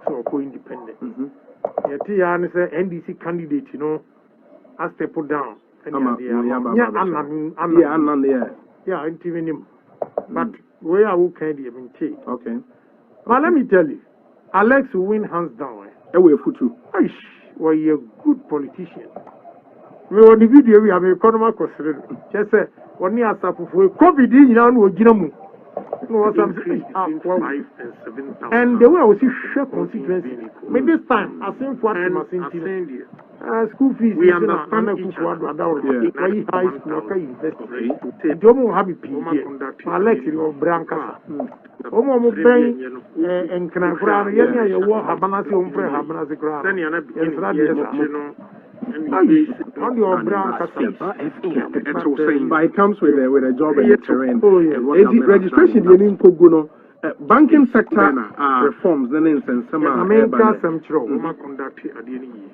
So independent. NDC candidate, I step down. But where I will carry him in Okay. But let me tell you, Alex will win hands down. Well, you're a good politician. We on the video, we have a economic consideration. Just say, when you are suffering for COVID, you know, and the way I was share constituency. Maybe this time, I think what school fees. We understand each other. High school, university. Don't have a PE. Alex, you Branca. Omo ben en kranfra ye ne ye wo habana se omfre habana se kra but it comes with a job and a terrain. Registration the banking sector reforms then in some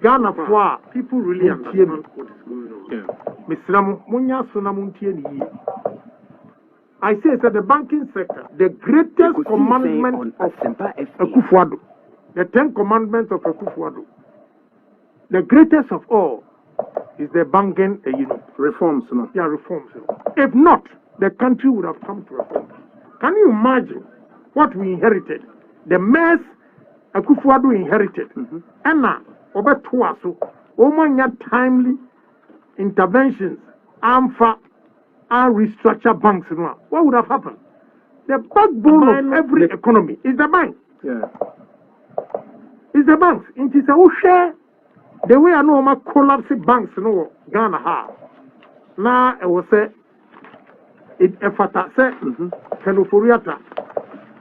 Ghana for people really understand what is going on. I say that the banking sector, the greatest commandment of Akufo-Addo, the 10 commandments of Akufo-Addo, the greatest of all is the banking, reforms. Yeah, reforms. If not, the country would have come to reform. Can you imagine what we inherited? The mess Akufo-Addo inherited. And now, over Tuaso, timely interventions, and restructure banks. What would have happened? The backbone of every economy is the bank. Yeah. It's the banks. It is a share. The way I know my collapse banks, Ghana ha. Now I will say it effort say Kenoforiata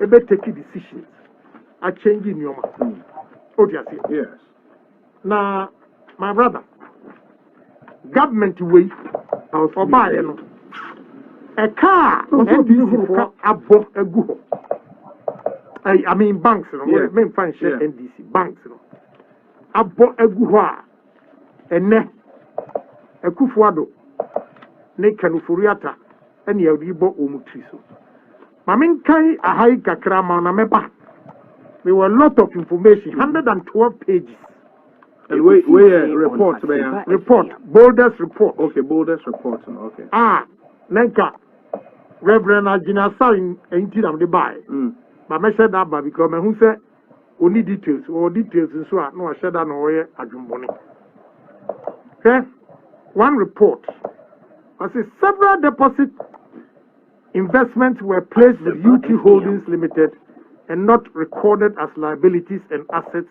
ebe take decisions are changing your mind. What do you say? Yes. Now my brother, government way or buy a car NDC for above a go. I mean banks, main financial NDC banks, above a go. And ne a Akufo-Addo ne Kenoforiata and Yadibo Umutriso. Mamin Kai a high kakrama na meba. There were a lot of information, 112 pages. And where report, Boulders report. Okay, Boulders report. Okay. Nenka. Reverend Agyin Asare in the buy. But I said that because who said only details and so on. No, I said that no way Agyapong. Okay? One report. I say several deposit investments were placed with UT Holdings Limited and not recorded as liabilities and assets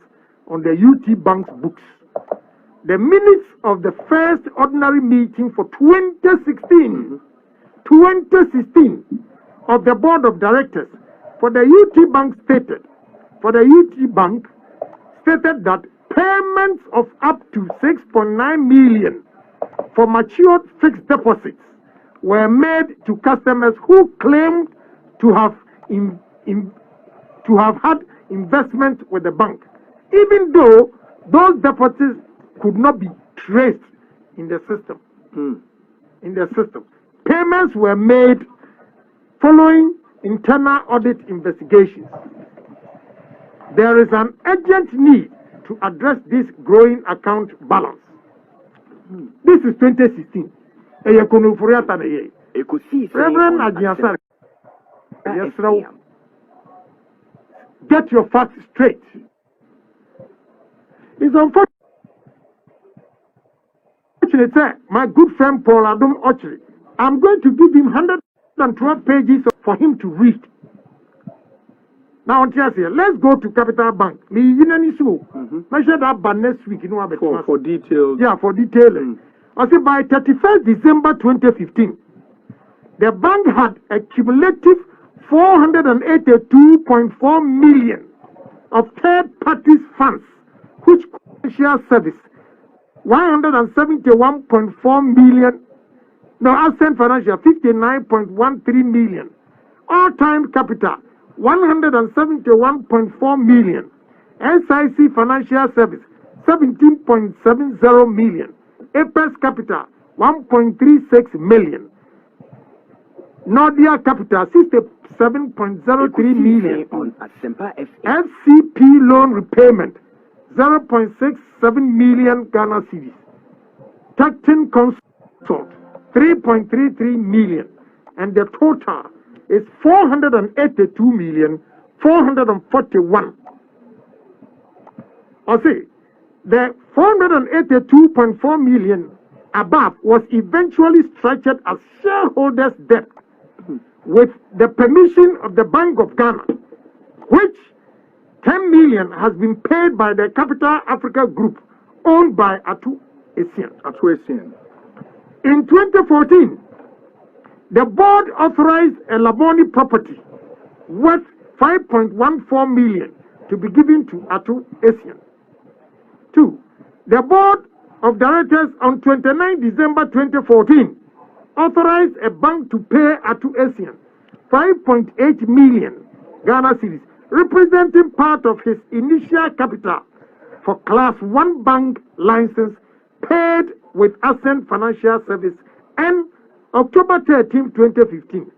on the UT Bank's books. The minutes of the first ordinary meeting for 2016 of the board of directors for the UT Bank stated that payments of up to 6.9 million for matured fixed deposits were made to customers who claimed to have had investment with the bank, even though those deposits could not be traced in the system. Payments were made following internal audit investigations. There is an urgent need to address this growing account balance. This is 2016. Reverend Agyin Asare, get your facts straight. It's unfortunate that my good friend Paul Adom Ochiri, I'm going to give him 112 pages for him to read. Now, let's go to Capital Bank. Measure that by next week. For details. Yeah, for detailing. I say by 31st December 2015, the bank had a cumulative 482.4 million of third parties funds, which commercial service 171.4 million. No, Ascent Financial 59.13 million. All-time capital 171.4 million. SIC Financial Service 17.70 million. Apex Capital 1.36 million. Nordia Capital 67.03 million. FCP loan repayment 0.67 million Ghana cedis. Tactin Consult 3.33 million. And the total is 482,441,000. Or say, the 482.4 million above was eventually structured as shareholders' debt with the permission of the Bank of Ghana, which 10 million has been paid by the Capital Africa Group owned by Atu Essien. In 2014, the board authorized a Laboni property worth 5.14 million to be given to Atu Essien. 2. The board of directors on 29 December 2014 authorized a bank to pay Atu Essien 5.8 million Ghana cedis, representing part of his initial capital for Class 1 bank license paid with Ascent Financial Service and October 13, 2015.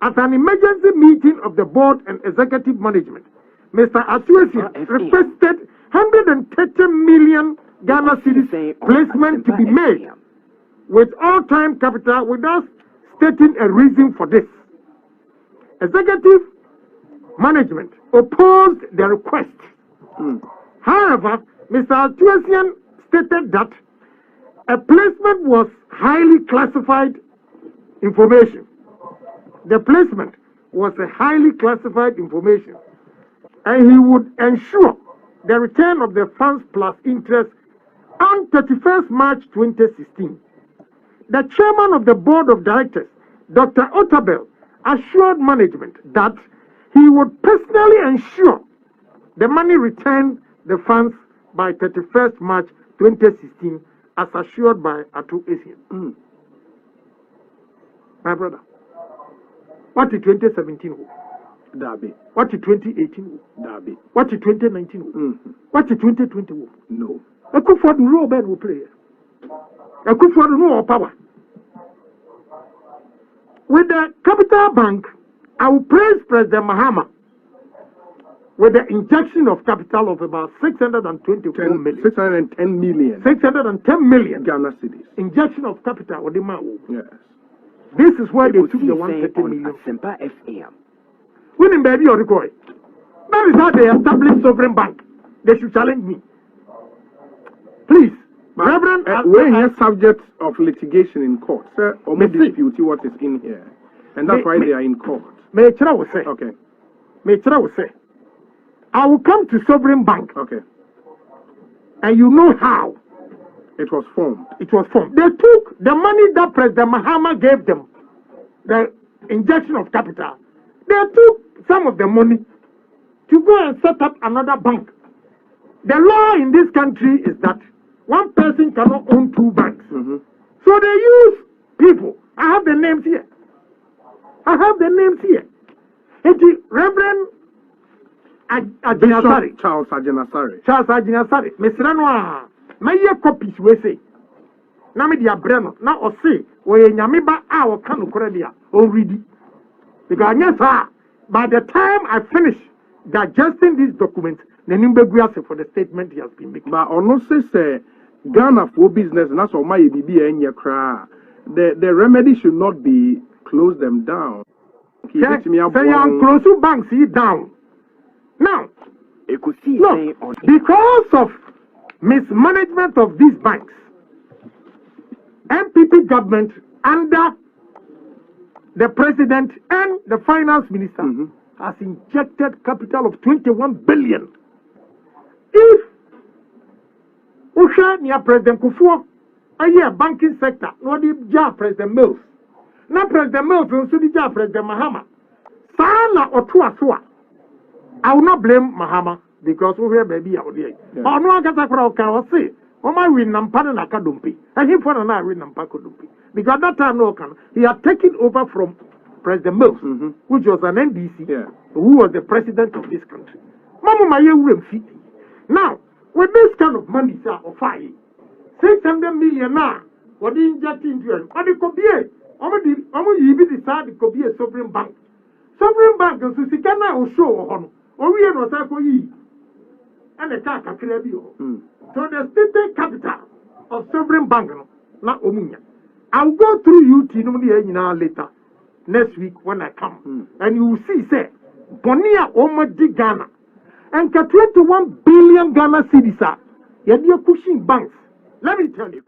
At an emergency meeting of the board and executive management, Mr. Atu Essien requested 130 million Ghana cedis placement to be made with all-time capital without stating a reason for this. Executive management opposed the request. However, Mr. Atu Essien stated that a placement was highly classified information. The placement was a highly classified information, and he would ensure the return of the funds plus interest on 31st March 2016. The chairman of the board of directors, Dr. Otabel, assured management that he would personally ensure the money returned the funds by 31st March 2016 as assured by Atu Essien. My brother, what is 2017? Dabi. What is 2018? Dabi. What is 2019? What is 2020? No. A good for the role bed will play. A good for the no power. With the Capital Bank, I will praise President Mahama with the injection of capital of about 624 million. 610 million. 610 million Ghana cedis. Injection of capital with the man. Yes. This is why they took the 130 million. Winning baby or the coin. That is how they established sovereign bank. They should challenge me. Please, Reverend, we're here subject of litigation in court, sir, or maybe dispute what is in here, and that's why they are in court. May I will say? Okay. May I will say? I will come to sovereign bank. Okay. And you know how it was formed. It was formed. They took the money that President Mahama gave them, the injection of capital. They took some of the money to go and set up another bank. The law in this country is that one person cannot own two banks. So they use people. I have the names here. It's Reverend Agyin Asare. Charles Agyin Asare. Mr. Noah, my copies we say. Nami dia breno. Na o say, we nyamiba a o kanu koredia. O ready. Because yes, by the time I finish digesting this document, the Nimbeguyase for the statement he has been making. But ono say Ghana for business, and that's all my the remedy should not be close them down. Say close banks down. Now, look, because of mismanagement of these banks, MPP government under the president and the finance minister has injected capital of 21 billion. If Usha near President Kufuor, a year banking sector, no the President Mills. Now President Mills and so the President Mahama. Sana or Tuasua. I will not blame Mahama because we have baby out there. But no one can say, oh my win Nampana Nakadumpi. And him for an I win Nampako Dumpi. Because that time no can he had taken over from President Mills, which was an NDC, who was the president of this country. Mama Maya will fit. Now, with this kind of money, sir, of 600 million now, what the inject into it, what the Kobe, you decide it could be a sovereign bank. Sovereign bank, so Sikana will show on, or we are not and the car can So the stated capital of sovereign bank, not Omunya. I'll go through UT later, next week when I come. And you will see, say, Bonia Omadi Ghana, and 21 billion Ghana cedis are, you're pushing banks. Let me tell you.